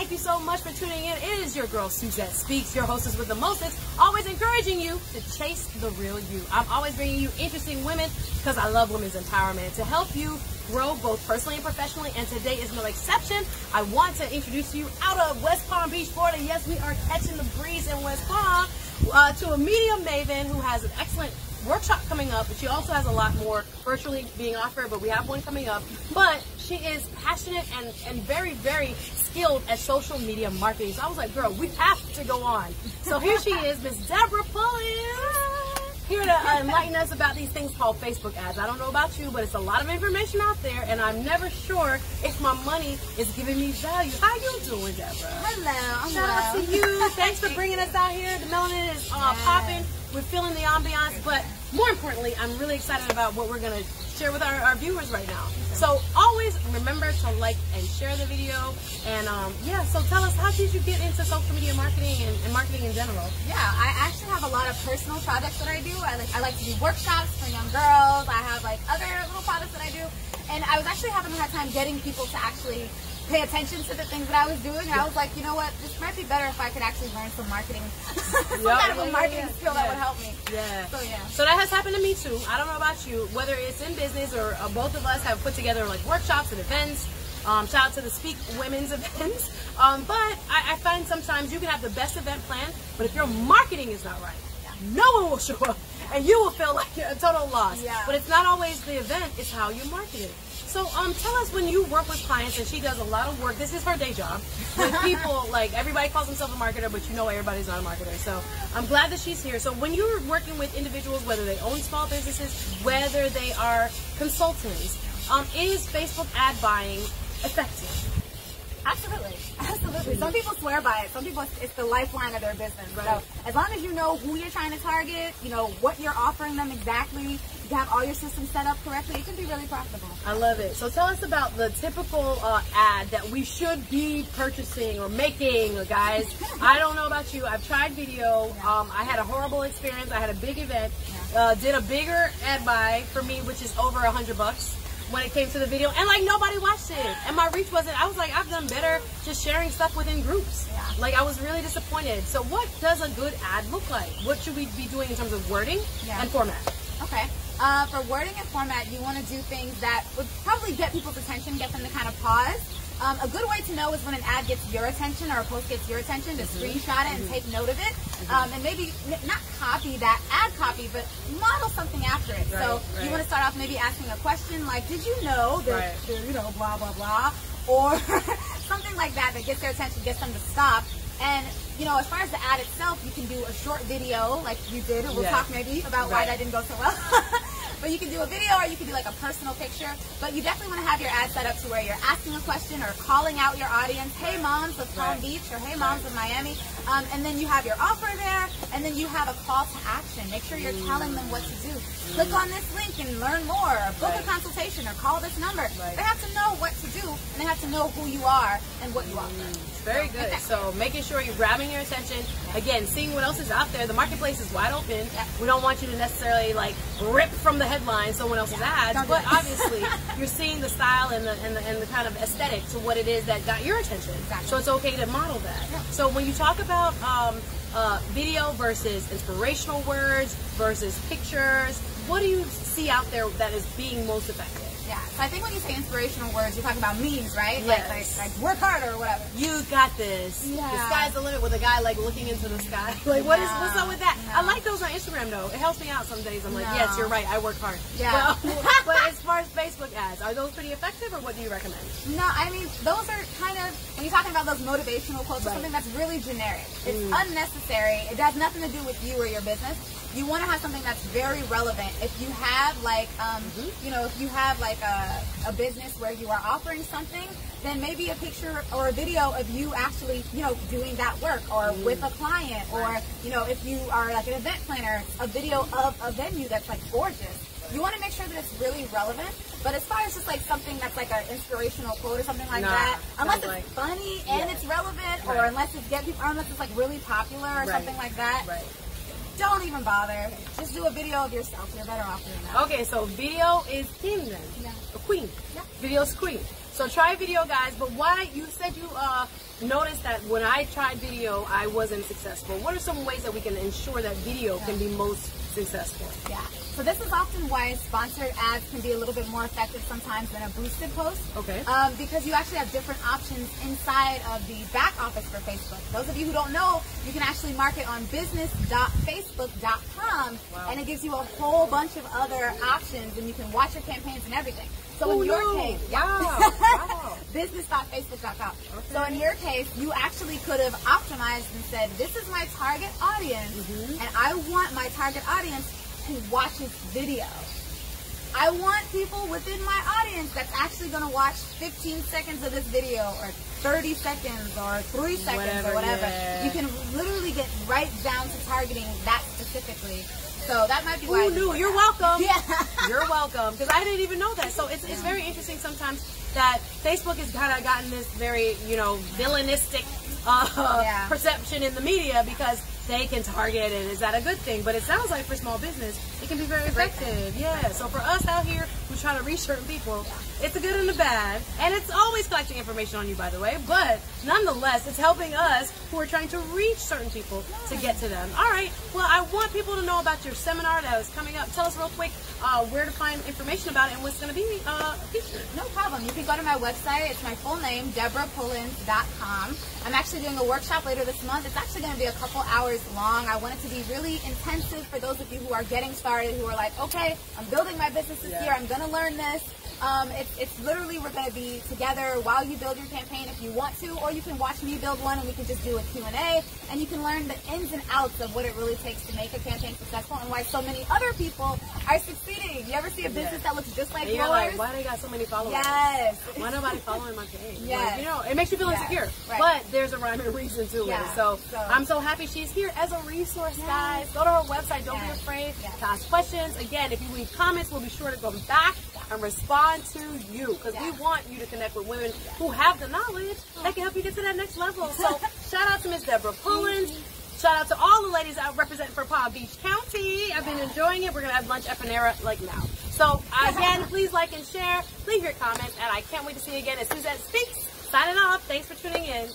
thank you so much for tuning in. It is your girl, Suzette Speaks, your hostess with the mostest, always encouraging you to chase the real you. I'm always bringing you interesting women because I love women's empowerment to help you grow both personally and professionally, and today is no exception. I want to introduce you out of West Palm Beach, Florida. Yes, we are catching the breeze in West Palm, to a medium maven who has an excellent workshop coming up, but she also has a lot more virtually being offered, but we have one coming up. But she is passionate and very, very skilled at social media marketing. So I was like, girl, we have to go on. So here she is, Miss Deborah Pullins, here to enlighten us about these things called Facebook ads. I don't know about you, but it's a lot of information out there, and I'm never sure if my money is giving me value. How you doing, Deborah? Hello, I'm Shout out to you. Thanks for bringing us out here. The melanin is popping. We're feeling the ambiance, but more importantly, I'm really excited about what we're going to share with our viewers right now. So always remember to like and share the video. And yeah, so tell us, how did you get into social media marketing and marketing in general? Yeah, I actually have a lot of personal projects that I do. I like to do workshops for young girls. I have like other little products that I do. And I was actually having a hard time getting people to actually pay attention to the things that I was doing. And I was like, you know what, this might be better if I could actually learn some marketing, some kind of a marketing skill that would help me. Yeah. So yeah. So that has happened to me too. I don't know about you, whether it's in business or both of us have put together like workshops and events. Shout out to the Speak Women's events. But I find sometimes you can have the best event plan, but if your marketing is not right, no one will show up and you will feel like you're a total loss. Yeah. But it's not always the event, it's how you market it. So tell us, when you work with clients, and she does a lot of work, this is her day job, with people, like everybody calls themselves a marketer, but you know everybody's not a marketer. So I'm glad that she's here. So when you're working with individuals, whether they own small businesses, whether they are consultants, is Facebook ad buying effective? Absolutely. Absolutely. Some people swear by it. Some people, it's the lifeline of their business. Right. So as long as you know who you're trying to target, you know what you're offering them exactly, you have all your systems set up correctly, it can be really profitable. I love it. So tell us about the typical ad that we should be purchasing or making, guys. I don't know about you. I've tried video. I had a horrible experience. I had a big event. Did a bigger ad buy for me, which is over $100 when it came to the video, and like nobody watched it, and my reach wasn't. I was like, I've done better just sharing stuff within groups. Like, I was really disappointed. So what does a good ad look like? What should we be doing in terms of wording and format? Okay. For wording and format, you want to do things that would probably get people's attention, get them to kind of pause. A good way to know is when an ad gets your attention or a post gets your attention, to screenshot it and take note of it. And maybe not copy that ad copy, but model something after it. So you want to start off maybe asking a question like, did you know that, you know, blah, blah, blah, or something like that that gets their attention, gets them to stop. And, you know, as far as the ad itself, you can do a short video like you did, and we'll talk maybe about why that didn't go so well. But you can do a video, or you can do like a personal picture. But you definitely want to have your ad set up to where you're asking a question or calling out your audience. Hey, moms of Palm Beach, or hey, moms of Miami. And then you have your offer there, and then you have a call to action. Make sure you're telling them what to do. Click on this link and learn more, or book a consultation, or call this number. They have to know what to do, and they have to know who you are and what you offer. Very good. So making sure you're grabbing your attention. Again, seeing what else is out there. The marketplace is wide open. We don't want you to necessarily like rip from the headline someone else's ads, but obviously you're seeing the style and the kind of aesthetic to what it is that got your attention. So it's okay to model that. So when you talk about video versus inspirational words versus pictures, what do you see out there that is being most effective? Yeah, so I think when you say inspirational words, you're talking about memes, right? Yes. Like work harder or whatever. You got this. Yeah. The sky's the limit, with a guy like looking into the sky. Like, what's up with that? I like those on Instagram though. It helps me out some days. I'm like, yes, you're right. I work hard. Yeah. But as far as Facebook ads, are those pretty effective, or what do you recommend? No, I mean, those are kind of, when you're talking about those motivational quotes, something that's really generic. It's unnecessary. It has nothing to do with you or your business. You want to have something that's very relevant. If you have like, you know, if you have like a business where you are offering something, then maybe a picture or a video of you actually, you know, doing that work, or with a client, or, you know, if you are like an event planner, a video of a venue that's like gorgeous. You want to make sure that it's really relevant. But as far as just like something that's like an inspirational quote or something like that, unless it's funny and it's relevant, or unless it's unless it's like really popular or something like that, don't even bother. Just do a video of yourself. You're better off doing that. Okay, so video is king then. A queen. Video's queen. So try video, guys. But why, you said you noticed that when I tried video, I wasn't successful. What are some ways that we can ensure that video can be most successful? Yeah. So this is often why sponsored ads can be a little bit more effective sometimes than a boosted post. Okay. Because you actually have different options inside of the back office for Facebook. Those of you who don't know, you can actually market on business.facebook.com, and it gives you a whole bunch of other options, and you can watch your campaigns and everything. So in your case, business.facebook.com. Okay. So in your case, you actually could have optimized and said, this is my target audience, and I want my target audience to watch this video. I want people within my audience that's actually going to watch 15 seconds of this video, or 30 seconds, or 3 seconds, or whatever. Yeah. You can literally get right down to targeting that specifically. So that might be why. Who knew? You're welcome. Yeah. You're welcome. Because I didn't even know that. So it's very interesting sometimes that Facebook has kind of gotten this very, villainistic perception in the media because they can target, and is that a good thing? But it sounds like for small business, it can be very effective. Yeah. So for us out here who try to reach certain people, it's a good and a bad. And it's always collecting information on you, by the way. But nonetheless, it's helping us who are trying to reach certain people to get to them. All right. Well, I want people to know about your seminar that is coming up. Tell us real quick where to find information about it and what's going to be featured. No problem. You can go to my website. It's my full name, DeborahPullins.com. I'm actually doing a workshop later this month. It's actually going to be a couple hours long. I want it to be really intensive for those of you who are getting started, who are like, okay, I'm building my business this year. I'm going to learn this. It's literally, we're going to be together while you build your campaign if you want to, or you can watch me build one and we can just do a Q&A, and you can learn the ins and outs of what it really takes to make a campaign successful and why so many other people are succeeding. You ever see a business that looks just like yours? You're like, why they got so many followers? Yes. Why nobody following my page? Yes. Like, it makes you feel insecure. Right. But there's a rhyme and reason to it. So I'm so happy she's here as a resource, guys. Go to her website. Don't be afraid to ask questions. Again, if you leave comments, we'll be sure to go back and respond to you, because we want you to connect with women who have the knowledge that can help you get to that next level. So shout out to Miss Deborah Pullins. Shout out to all the ladies out representing for Palm Beach County. I've been enjoying it. We're going to have lunch at Panera like now. So again, please like and share. Leave your comments, and I can't wait to see you again as Suzette Speaks. Signing off. Thanks for tuning in.